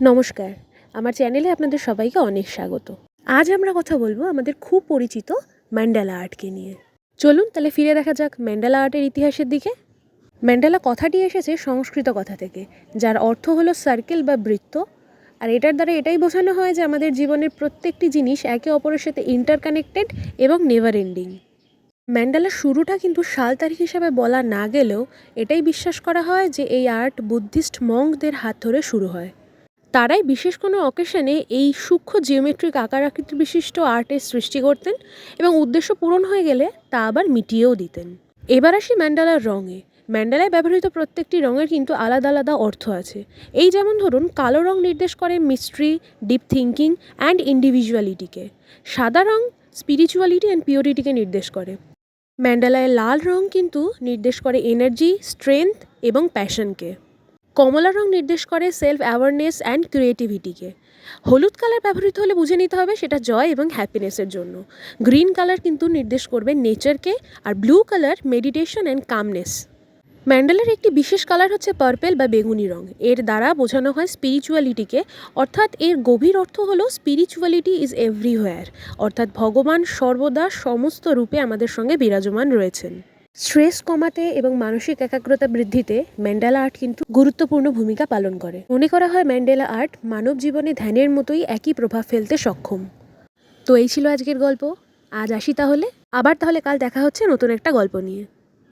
নমস্কার, আমার চ্যানেলে আপনাদের সবাইকে অনেক স্বাগত। আজ আমরা কথা বলবো আমাদের খুব পরিচিত ম্যান্ডেলা আর্টকে নিয়ে। চলুন তাহলে ফিরে দেখা যাক ম্যান্ডেলা আর্টের ইতিহাসের দিকে। ম্যান্ডেলা কথাটি এসেছে সংস্কৃত কথা থেকে, যার অর্থ হলো সার্কেল বা বৃত্ত। আর এটার দ্বারা এটাই বোঝানো হয় যে আমাদের জীবনের প্রত্যেকটি জিনিস একে অপরের সাথে ইন্টারকানেক্টেড এবং নেভার এন্ডিং। ম্যান্ডেলার শুরুটা কিন্তু সাল তারিখ হিসাবে বলা না গেলেও এটাই বিশ্বাস করা হয় যে এই আর্ট বুদ্ধিস্ট মঙ্কদের হাত ধরে শুরু হয়। তারাই বিশেষ কোনো অকেশনে এই সূক্ষ্ম জিওমেট্রিক আকার আকৃতি বিশিষ্ট আর্টের সৃষ্টি করতেন এবং উদ্দেশ্য পূরণ হয়ে গেলে তা আবার মিটিয়েও দিতেন। এবার আসি ম্যান্ডেলার রঙে। ম্যান্ডেলায় ব্যবহৃত প্রত্যেকটি রঙের কিন্তু আলাদা আলাদা অর্থ আছে। এই যেমন ধরুন, কালো রং নির্দেশ করে মিস্ট্রি, ডিপ থিঙ্কিং অ্যান্ড ইন্ডিভিজুয়ালিটিকে। সাদা রং স্পিরিচুয়ালিটি অ্যান্ড পিওরিটিকে নির্দেশ করে। ম্যান্ডেলায় লাল রং কিন্তু নির্দেশ করে এনার্জি, স্ট্রেংথ এবং প্যাশনকে। কমলা রং নির্দেশ করে সেলফ অ্যাওয়ারনেস অ্যান্ড ক্রিয়েটিভিটিকে। হলুদ কালার ব্যবহৃত হলে বুঝে নিতে হবে সেটা জয় এবং হ্যাপিনেসের জন্য। গ্রিন কালার কিন্তু নির্দেশ করবে নেচারকে, আর blue colour meditation and calmness. ম্যান্ডেলার একটি বিশেষ কালার হচ্ছে পার্পেল বা বেগুনি রং। এর দ্বারা বোঝানো হয় স্পিরিচুয়ালিটিকে, অর্থাৎ এর গভীর অর্থ হলো স্পিরিচুয়ালিটি ইজ এভরিহোয়ার, অর্থাৎ ভগবান সর্বদা সমস্ত রূপে আমাদের সঙ্গে বিরাজমান রয়েছেন। স্ট্রেস কমাতে এবং মানসিক একাগ্রতা বৃদ্ধিতে ম্যান্ডেলা আর্ট কিন্তু গুরুত্বপূর্ণ ভূমিকা পালন করে। মনে করা হয় ম্যান্ডেলা আর্ট মানব জীবনে ধ্যানের মতোই একই প্রভাব ফেলতে সক্ষম। তো এই ছিল আজকের গল্প। আজ আসি তাহলে, আবার তাহলে কাল দেখা হচ্ছে নতুন একটা গল্প নিয়ে।